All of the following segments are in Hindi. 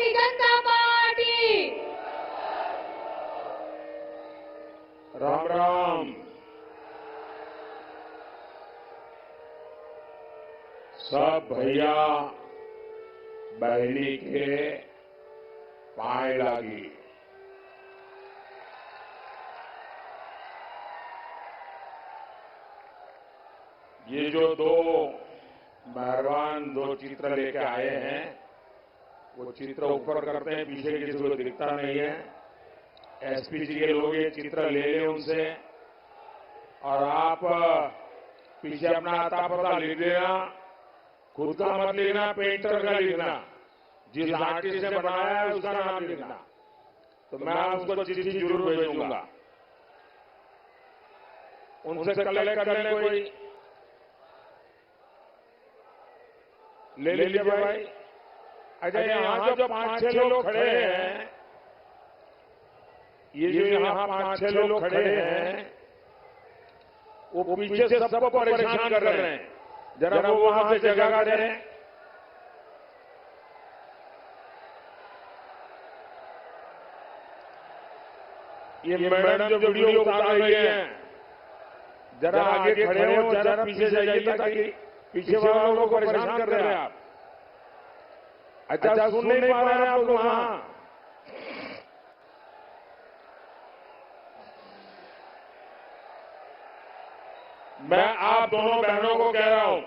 भारतीय जनता पार्टी। राम राम। सब भैया बहनी के पाए लागी। ये जो दो मेहरबान दो चित्र लेके आए हैं, वो चित्र ऊपर करते हैं, पीछे किसी को दिखता नहीं है। एसपी जी के लोग ये चित्र ले लें उनसे, और आप पीछे अपना आता पता लिख देना। खुद का मत लिखना, पेंटर का लिखना, जिस आर्टिस्ट ने बनाया है उसका नाम लिखना, तो मैं उसको चिट्ठी जरूर भेजूंगा। उनसे कलेक्ट कर ले कोई, ले लीजिए भाई। अच्छा, यहाँ जो 5-6 लोग खड़े हैं, ये जो यहाँ 5-6 लोग खड़े हैं, वो पीछे सबको परेशान कर रहे हैं। जरा वो वहां से जगह दे रहे हैं। ये मैडम जो वीडियो उतार रही है, जरा आगे खड़े हो, जरा पीछे जाइए, ताकि पीछे वालों को परेशान कर रहे हैं आप। अच्छा, सुन नहीं पा रहे हैं आप लोग वहां? मैं आप दोनों बहनों को कह रहा हूं,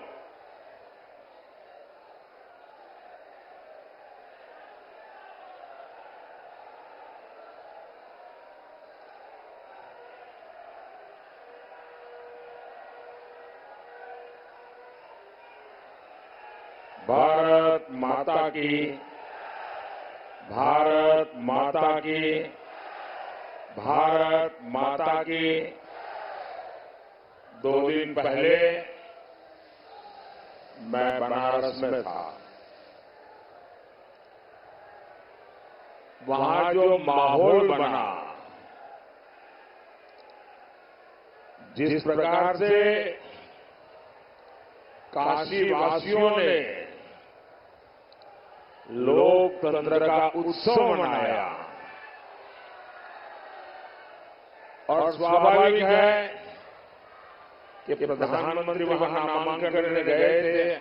भारत माता की, भारत माता की, भारत माता की। 2 दिन पहले मैं बनारस में था। वहां जो माहौल बना, जिस प्रकार से काशी वासियों ने लोकतंत्र का उत्सव मनाया, और स्वाभाविक है कि प्रधानमंत्री वहां नामांकन करने गए थे,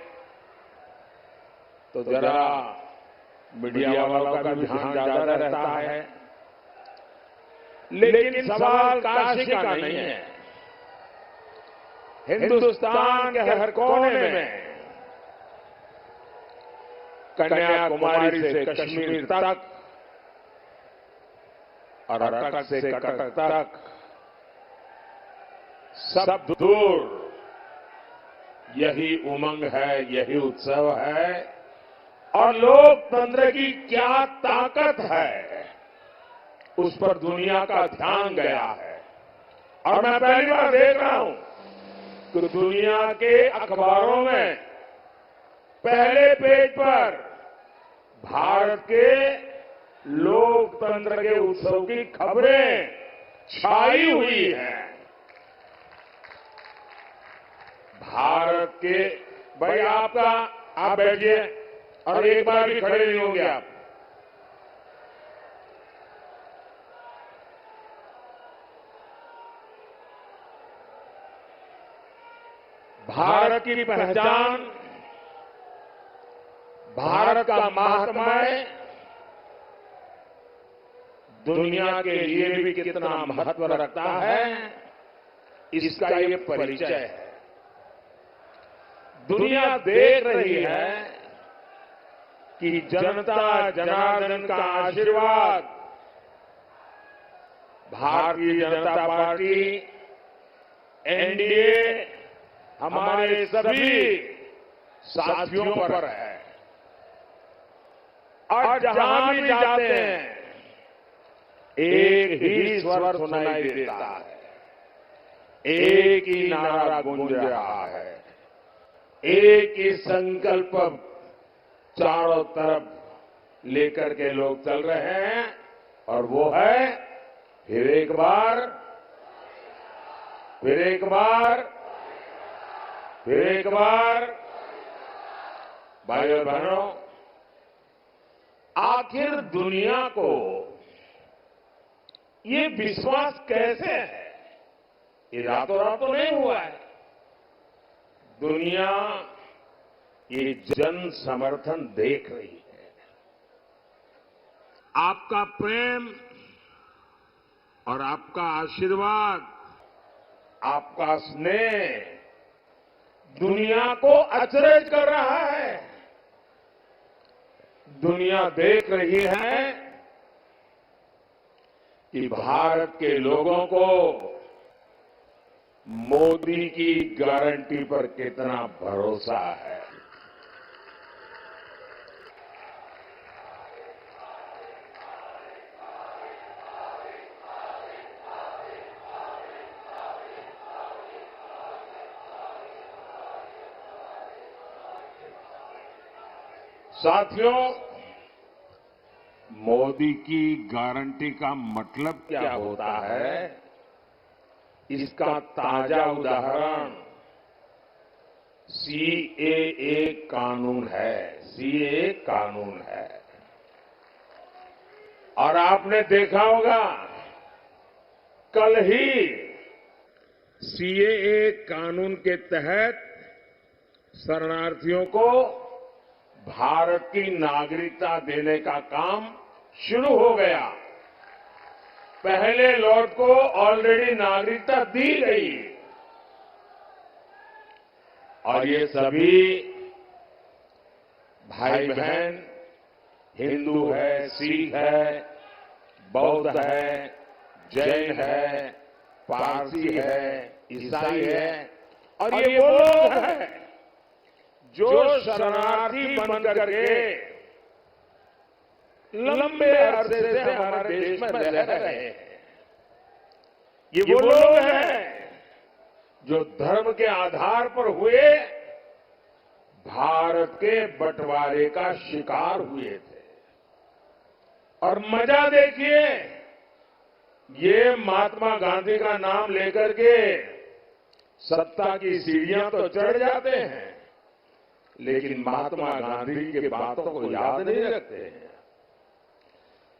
तो जरा मीडिया वालों का भी ध्यान ज्यादा रहता है। लेकिन सवाल काशी का नहीं है। हिंदुस्तान के हर कोने में, कन्याकुमारी से कश्मीर तक और अटक से कटक तक, सब दूर यही उमंग है, यही उत्सव है। और लोकतंत्र की क्या ताकत है, उस पर दुनिया का ध्यान गया है। और मैं पहली बार देख रहा हूं कि दुनिया के अखबारों में पहले पेज पर भारत के लोकतंत्र के उत्सव की खबरें छाई हुई हैं। भारत के, भाई आपका, आप बैठिए, और एक बार भी खड़े नहीं होंगे आप। भारत की पहचान, भारत का महात्म्य दुनिया के लिए भी कितना महत्व रखता है, इसका ये परिचय है। दुनिया देख रही है कि जनता जनार्दन का आशीर्वाद भारतीय जनता पार्टी, एनडीए, हमारे सभी साथियों पर है। और जहां भी जाते हैं, एक ही स्वर सुनाई देता है, एक ही नारा गूंज रहा है, एक ही संकल्प चारों तरफ लेकर के लोग चल रहे हैं, और वो है फिर एक बार, फिर एक बार, फिर एक बार। भाइयों और बहनों, आखिर दुनिया को ये विश्वास कैसे है? ये रातों रात तो नहीं हुआ है। दुनिया ये जन समर्थन देख रही है। आपका प्रेम और आपका आशीर्वाद, आपका स्नेह दुनिया को अचरज कर रहा है। दुनिया देख रही है कि भारत के लोगों को मोदी की गारंटी पर कितना भरोसा है। साथियों, मोदी की गारंटी का मतलब क्या होता है? इसका ताजा उदाहरण सीएए कानून है। सीएए कानून है और आपने देखा होगा कल ही सीएए कानून के तहत शरणार्थियों को भारत की नागरिकता देने का काम शुरू हो गया। पहले लॉट को ऑलरेडी नागरिकता दी गई और ये सभी भाई बहन हिंदू है, सिख है, बौद्ध है, जैन है, पारसी है, ईसाई है और ये वो लोग हैं जो शरणार्थी बन करके लंबे अरसे से हमारे देश में रह रहे हैं। ये वो लोग हैं जो धर्म के आधार पर हुए भारत के बंटवारे का शिकार हुए थे। और मजा देखिए, ये महात्मा गांधी का नाम लेकर के सत्ता की सीढ़ियां तो चढ़ जाते हैं, लेकिन महात्मा गांधी की बातों को याद नहीं रखते हैं।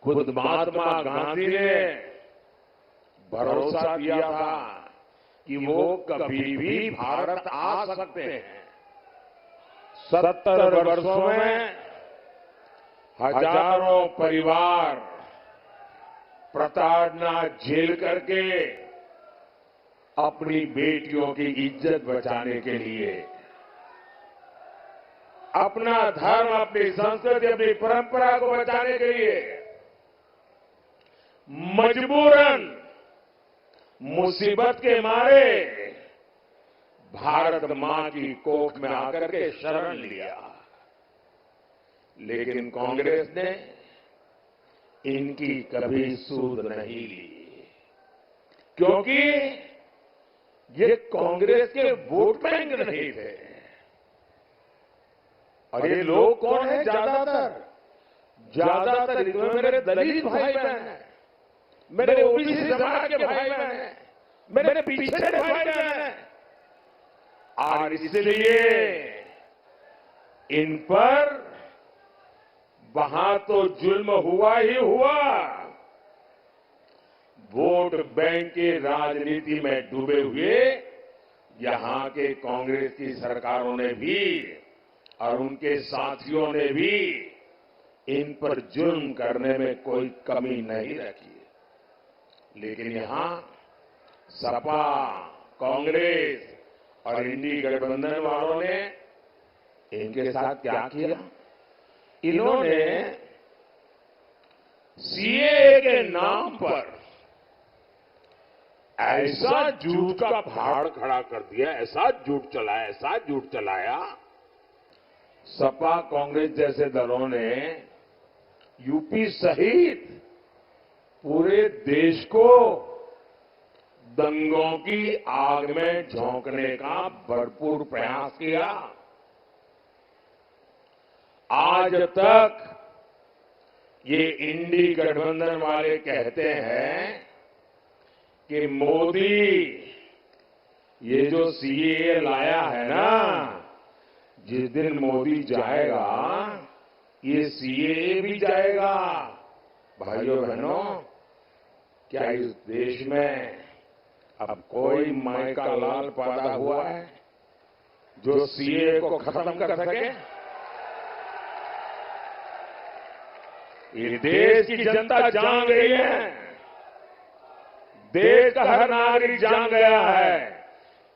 खुद महात्मा गांधी ने भरोसा दिया था कि वो कभी भी भारत आ सकते हैं। 70 वर्षों में हजारों परिवार प्रताड़ना झेल करके अपनी बेटियों की इज्जत बचाने के लिए, अपना धर्म, अपनी संस्कृति, अपनी परंपरा को बचाने के लिए मजबूरन मुसीबत के मारे भारत मां की कोख में आकर के शरण लिया। लेकिन कांग्रेस ने इनकी कभी सूध नहीं ली, क्योंकि ये कांग्रेस के वोट बैंक नहीं थे। और ये लोग कौन है? ज्यादातर इसमें मेरे दलित भाई बहन हैं, मेरे ओबीसी समाज के भाई बहन हैं, मेरे पिछड़े भाई बहन हैं। और इसलिए इन पर वहां तो जुल्म हुआ ही हुआ, वोट बैंक की राजनीति में डूबे हुए यहां के कांग्रेस की सरकारों ने भी और उनके साथियों ने भी इन पर जुल्म करने में कोई कमी नहीं रखी। लेकिन यहां सपा, कांग्रेस और इंडी गठबंधन वालों ने इनके साथ क्या किया? इन्होंने सीएए के नाम पर ऐसा झूठ का पहाड़ खड़ा कर दिया, ऐसा झूठ चलाया। सपा, कांग्रेस जैसे दलों ने यूपी सहित पूरे देश को दंगों की आग में झोंकने का भरपूर प्रयास किया। आज तक ये इंडी गठबंधन वाले कहते हैं कि मोदी ये जो सीएए लाया है ना, जिस दिन मोदी जाएगा ये सीएए भी जाएगा। भाइयों बहनों, क्या इस देश में अब कोई माई का लाल पैदा हुआ है जो सीएए को खत्म कर सके? ये देश की जनता जान गई है, देश का हर नागरिक जान गया है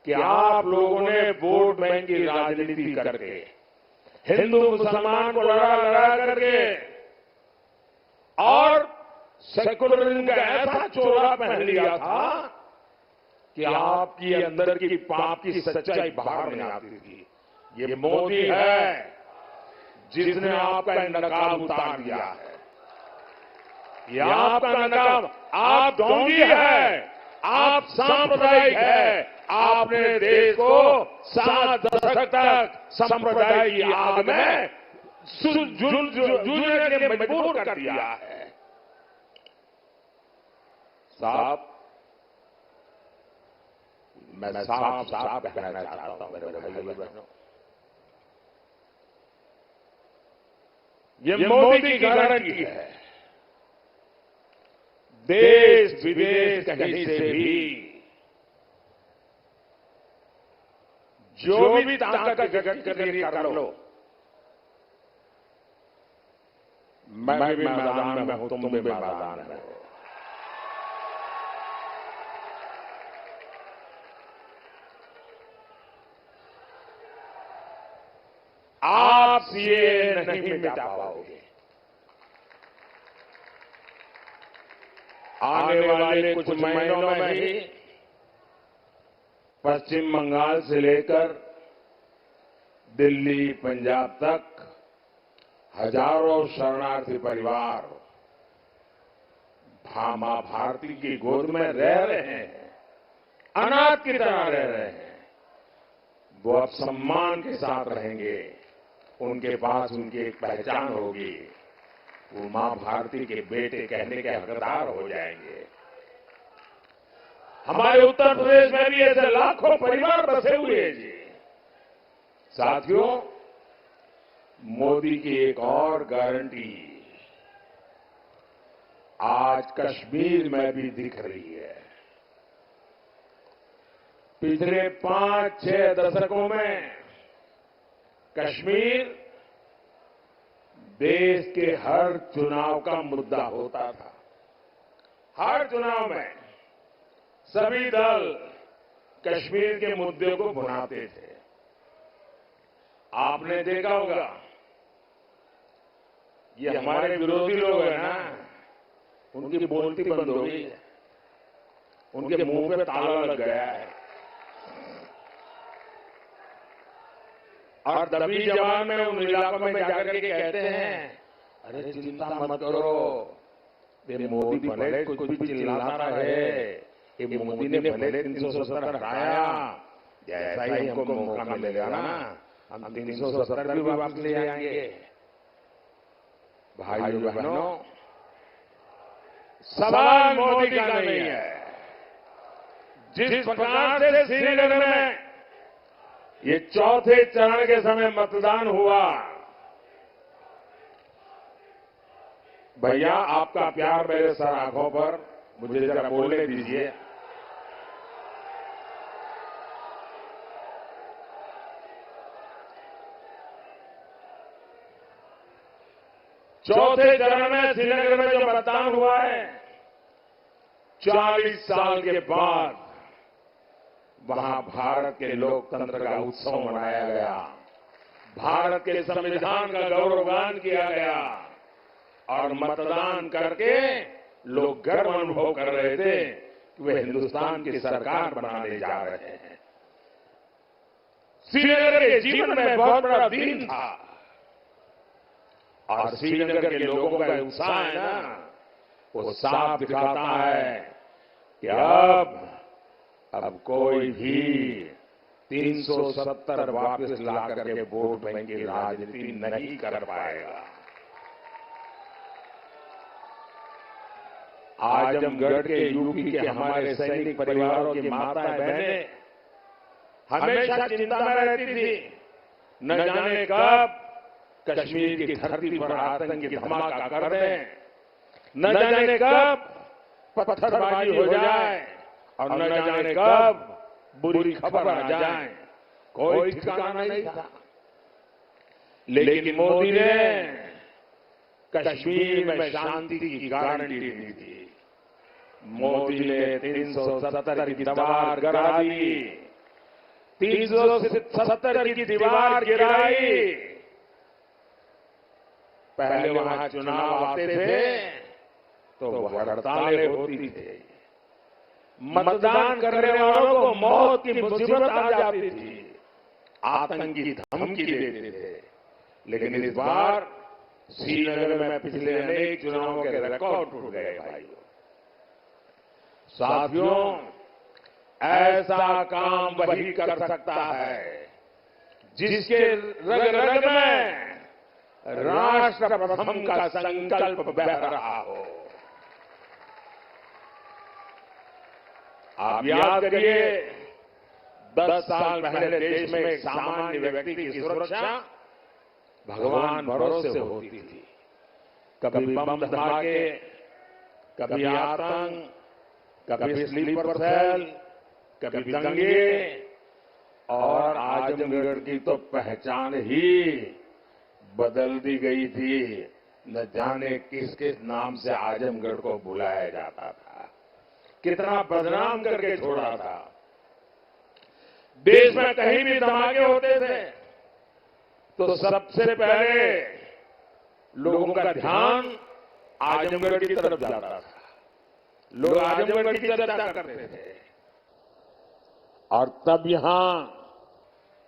कि आप लोगों ने वोट बैंक की राजनीति करके, हिंदू मुसलमान को लड़ा करके और सेकुलरिज्म का ऐसा चोला पहन लिया था कि आपकी अंदर की पाप की सच्चाई बाहर नहीं आती थी। ये मोदी है जिसने आपका नकाब उतार दिया है। ये आपका नकाब, आप ढोंगी है, आप सांप्रदायिक है। आपने देश को 7 दशक तक संप्रदाय की आग में जूझने के लिए मजबूर कर दिया है। साहब, मैं साफ कहना चाहता हूं मेरे भाइयों बहनों, ये मोदी की गारंटी है। देश विदेश कहीं से भी जो भी ताकत जगत के लिए कर लो, मैं भी मैदान में हूं, तुम भी मैदान में हो। आप सीएए नहीं मिटा पाओगे। आने वाले कुछ महीनों में ही पश्चिम बंगाल से लेकर दिल्ली, पंजाब तक हजारों शरणार्थी परिवार मां भारती की गोद में रह रहे हैं, अनाथ की तरह रह रहे हैं। वो अब सम्मान के साथ रहेंगे, उनके पास उनकी एक पहचान होगी, वो मां भारती के बेटे कहने के हकदार हो जाएंगे। हमारे उत्तर प्रदेश में भी ऐसे लाखों परिवार बसे हुए हैं जी। साथियों, मोदी की एक और गारंटी आज कश्मीर में भी दिख रही है। पिछले 5-6 दशकों में कश्मीर देश के हर चुनाव का मुद्दा होता था। हर चुनाव में सभी दल कश्मीर के मुद्दे को भुनाते थे। आपने देखा होगा, ये हमारे विरोधी लोग हैं ना, उनकी बोलती बंद हो गई है, उनके मुंह पे ताला लग गया है। और दबी जबान में उन इलाकों में जाकर के कहते हैं, अरे चिंता मत करो, ये मोदी भले कुछ भी चिल्लाता रहे, ये मोदी ने भले 370 हटाया, जैसा ही हमको मौका मिलेगा ना, हम 370 भी वापस ले आएंगे। भाइयों बहनों, सवाल मोदी का नहीं है। जिस प्रकार से श्रीनगर में ये चौथे चरण के समय मतदान हुआ, भैया आपका प्यार मेरे सर आंखों पर, मुझे जरा बोलने दीजिए। चौथे चरण में श्रीनगर में जो मतदान हुआ है, 40 साल के बाद वहां भारत के लोकतंत्र का उत्सव मनाया गया, भारत के संविधान का गौरवगान किया गया और मतदान करके लोग गर्व अनुभव कर रहे थे कि वे हिंदुस्तान की सरकार बनाने जा रहे हैं। श्रीनगर के जीवन में बहुत बड़ा दिन था और श्रीनगर के लोगों का उत्साह है ना, वो साफ दिखाता है कि अब कोई भी 370 वापस ला करके वोट बैंक की राजनीति नहीं कर पाएगा। आजमगढ़ के यूपी के हमारे सैनिक परिवारों की माताएं बहनें हमेशा चिंता में रहती थी, न जाने कब कश्मीर की धरती पर आतंकी धमाका कर दें, न जाने कब पत्थरबाजी हो जाए और न जाने कब बुरी खबर आ जाए, कोई ठिकाना नहीं था। लेकिन मोदी ने कश्मीर में शांति की गारंटी दी थी। मोदी ने 370 की दीवार गिरा दी, 370 की दीवार गिराई। पहले वहां चुनाव आते थे तो हड़तालें होती थी, मतदान करने वालों को मौत की मुसीबत आ जाती थी, आतंकी धमकी देते थे। लेकिन इस बार श्रीनगर में पिछले अनेक चुनावों के रिकॉर्ड टूट गए भाइयों। साथियों, ऐसा काम वही कर सकता है जिसके रग रग में राष्ट्र प्रथम का संकल्प बह रहा हो। आप याद करिए, 10 साल पहले देश में एक सामान्य व्यक्ति की सुरक्षा भगवान भरोसे होती थी। कभी बम धमाके, कभी आतंक, कभी स्लीपर सेल, कभी दंगे, और आजमगढ़ की तो पहचान ही बदल दी गई थी। न जाने किस किस नाम से आजमगढ़ को बुलाया जाता था, कितना बदनाम करके छोड़ा था। देश में कहीं भी धमाके होते थे तो सबसे पहले लोगों का ध्यान आजमगढ़ की तरफ जाता था, लोग आजमगढ़ की चर्चा करते थे। और तब यहां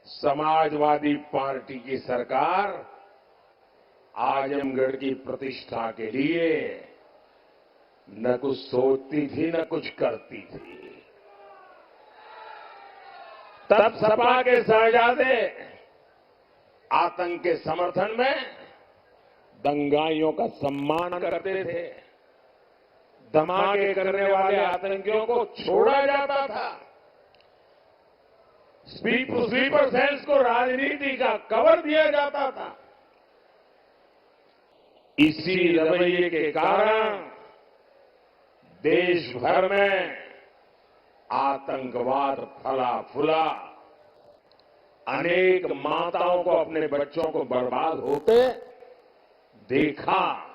समाजवादी पार्टी की सरकार आजमगढ़ की प्रतिष्ठा के लिए न कुछ सोचती थी न कुछ करती थी। तब सपा के शहजादे आतंक के समर्थन में दंगाइयों का सम्मान करते थे, धमाके करने वाले आतंकियों को छोड़ा जाता था, स्लीपर सेल्स को राजनीति का कवर दिया जाता था। इसी रवैये के कारण देश भर में आतंकवाद फला फूला, अनेक माताओं को अपने बच्चों को बर्बाद होते देखा।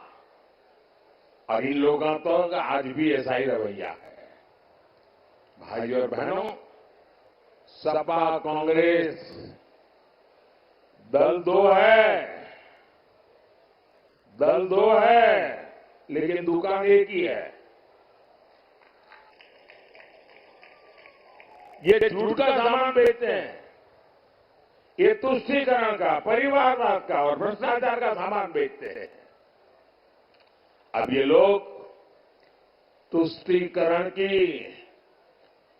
और इन लोगों तो आज भी ऐसा ही रवैया है। भाइयों और बहनों, सपा कांग्रेस दल दो है, लेकिन दुकान एक ही है। ये झूठ का सामान बेचते हैं, ये तुष्टीकरण का, परिवारवाद का और भ्रष्टाचार का सामान बेचते हैं। अब ये लोग तुष्टीकरण की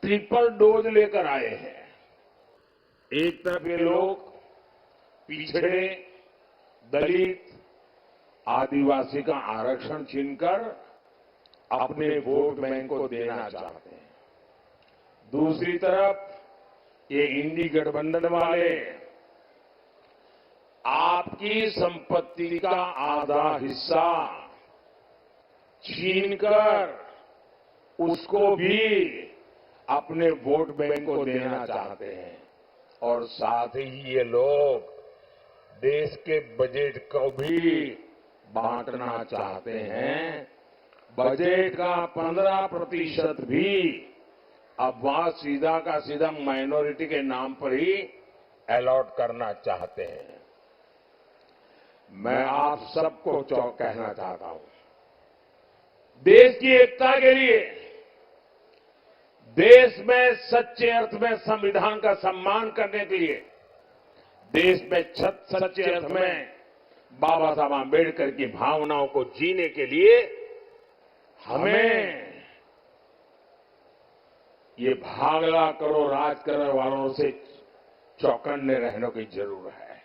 ट्रिपल डोज लेकर आए हैं। एक तरफ ये लोग पिछड़े, दलित, आदिवासी का आरक्षण छीनकर अपने वोट बैंक को देना चाहते हैं। दूसरी तरफ ये इंडी गठबंधन वाले आपकी संपत्ति का आधा हिस्सा छीनकर उसको भी अपने वोट बैंक को देना चाहते हैं। और साथ ही ये लोग देश के बजट को भी बांटना चाहते हैं। बजट का 15% भी अब वहां सीधा का सीधा माइनॉरिटी के नाम पर ही अलॉट करना चाहते हैं। मैं आप सबको चौक कहना चाहता हूं, देश की एकता के लिए, देश में सच्चे अर्थ में संविधान का सम्मान करने के लिए, देश में सच्चे अर्थ में बाबा साहब आंबेडकर की भावनाओं को जीने के लिए हमें ये भागला करो राज करने वालों से चौकन्ने रहने की जरूरत है।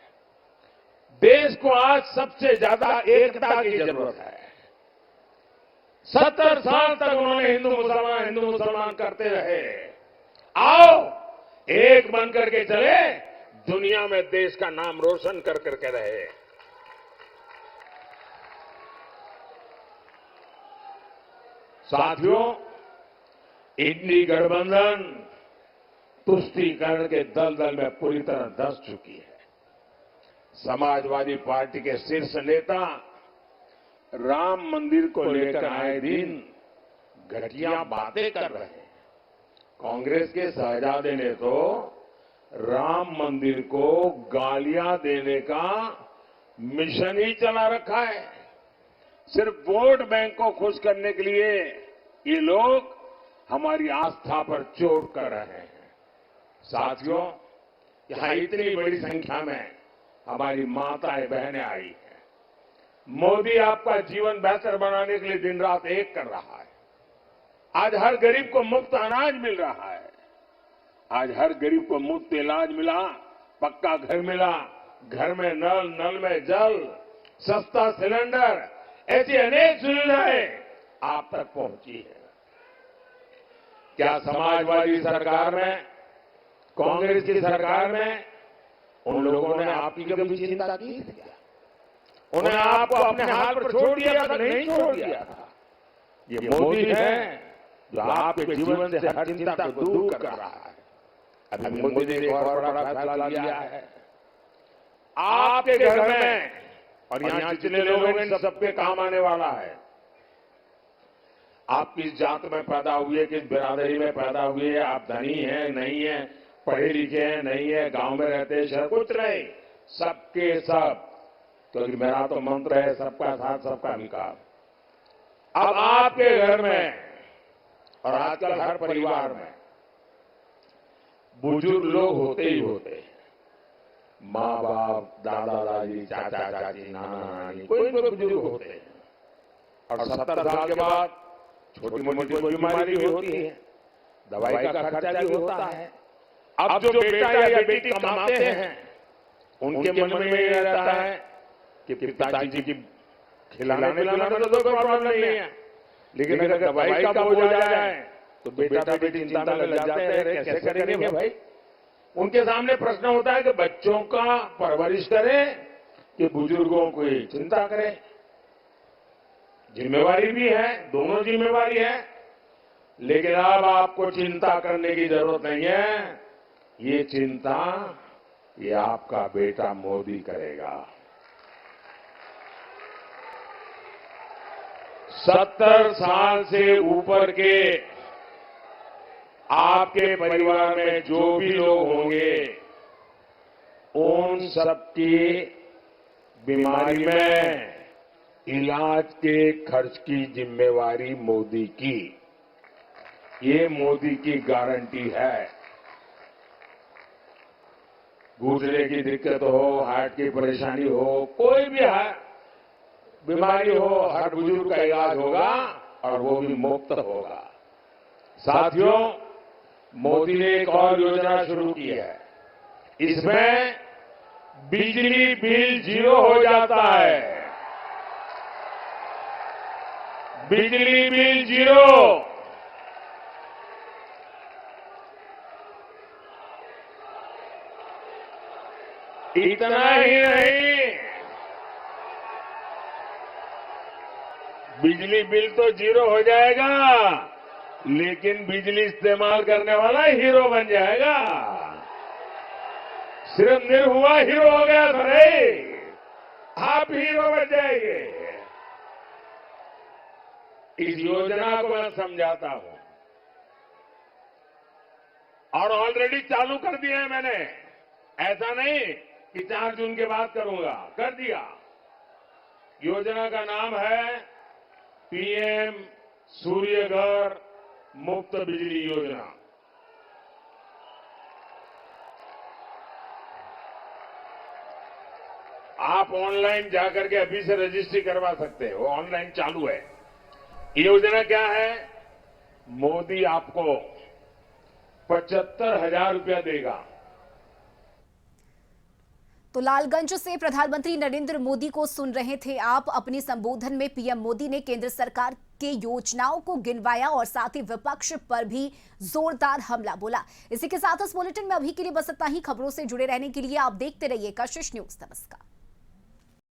देश को आज सबसे ज्यादा एकता की जरूरत है। 70 साल तक उन्होंने हिंदू मुसलमान करते रहे। आओ एक बन करके चले, दुनिया में देश का नाम रोशन कर करके रहे। साथियों, इंडी गठबंधन तुष्टीकरण के दलदल में पूरी तरह धंस चुकी है। समाजवादी पार्टी के शीर्ष नेता राम मंदिर को लेकर आए दिन घटिया बातें कर रहे हैं। कांग्रेस के शहजादे ने तो राम मंदिर को गालियां देने का मिशन ही चला रखा है। सिर्फ वोट बैंक को खुश करने के लिए ये लोग हमारी आस्था पर चोट कर रहे हैं। साथियों, यहां इतनी बड़ी संख्या में हमारी माताएं बहनें आई हैं। मोदी आपका जीवन बेहतर बनाने के लिए दिन रात एक कर रहा है। आज हर गरीब को मुफ्त अनाज मिल रहा है। आज हर गरीब को मुफ्त इलाज मिला, पक्का घर मिला, घर में नल, नल में जल, सस्ता सिलेंडर, ऐसी अनेक सुविधाएं आप तक पहुंची है। क्या समाजवादी सरकार में, कांग्रेस की सरकार में उन लोगों ने आपकी कभी चिंता की थी क्या? उन्हें आपको अपने हाथ पर छोड़ दिया था? नहीं छोड़ दिया था। ये मोदी है जो आपके जीवन से हर चिंता को दूर कर रहा है। अभी मोदी ने एक और बड़ा फैसला लिया है। आपके घर में और यहां जितने लोग हैं इन सबके काम आने वाला है। आप किस जात में पैदा हुए, किस बिरादरी में पैदा हुए, आप धनी हैं नहीं है, पढ़े लिखे हैं नहीं है, गांव में रहते हैं, शहर, कुछ नहीं, सबके सब, क्योंकि मेरा तो मंत्र है सबका साथ सबका विकास। अब आपके घर में और आजकल हर परिवार में बुजुर्ग लोग होते ही होते हैं। माँ बाप, दादा दादी, चाचा चाची, नाना नानी, कोई कोई बुजुर्ग होते हैं। और 70 साल के बाद छोटी मोटी कोई बीमारी भी होती है, दवाई का खर्चा भी होता है। अब जो बेटा या बेटी कमाते हैं उनके मन में ये रहता है कि पिताजी की खिलाने पिलाने में तो कोई प्रॉब्लम नहीं है, लेकिन अगर दवाई का बोझ आ जाए तो बेटा बेटी चिंता में लग जाते हैं, कैसे करेंगे भाई। उनके सामने प्रश्न होता है कि बच्चों का परवरिश करें कि बुजुर्गों की चिंता करें। जिम्मेवारी भी है, दोनों जिम्मेवारी है, लेकिन अब आपको चिंता करने की जरूरत नहीं है। ये चिंता ये आपका बेटा मोदी करेगा। 70 साल से ऊपर के आपके परिवार में जो भी लोग होंगे उन सबकी बीमारी में इलाज के खर्च की जिम्मेवारी मोदी की। ये मोदी की गारंटी है। घुटने की दिक्कत हो, हार्ट की परेशानी हो, कोई भी बीमारी हो, हर बुजुर्ग का इलाज होगा और वो भी मुफ्त होगा। साथियों, मोदी ने एक और योजना शुरू की है। इसमें बिजली बिल 0 हो जाता है। बिजली बिल 0। इतना ही नहीं, बिजली बिल तो 0 हो जाएगा, लेकिन बिजली इस्तेमाल करने वाला हीरो बन जाएगा। सिर्फ निर्हुआ हीरो हो गया था नहीं, आप हीरो बन जाएंगे। इस योजना को मैं समझाता हूं और ऑलरेडी चालू कर दिया है मैंने। ऐसा नहीं कि 4 जून के बाद करूंगा, कर दिया। योजना का नाम है पीएम सूर्य घर मुफ्त बिजली योजना। आप ऑनलाइन जाकर के अभी से रजिस्ट्री करवा सकते हैं, वो ऑनलाइन चालू है। योजना क्या है? मोदी आपको 75,000 रुपया देगा। तो लालगंज से प्रधानमंत्री नरेंद्र मोदी को सुन रहे थे आप। अपने संबोधन में पीएम मोदी ने केंद्र सरकार के योजनाओं को गिनवाया और साथ ही विपक्ष पर भी जोरदार हमला बोला। इसी के साथ इस बुलेटिन में अभी के लिए बस इतना ही। खबरों से जुड़े रहने के लिए आप देखते रहिए कशिश न्यूज। नमस्कार।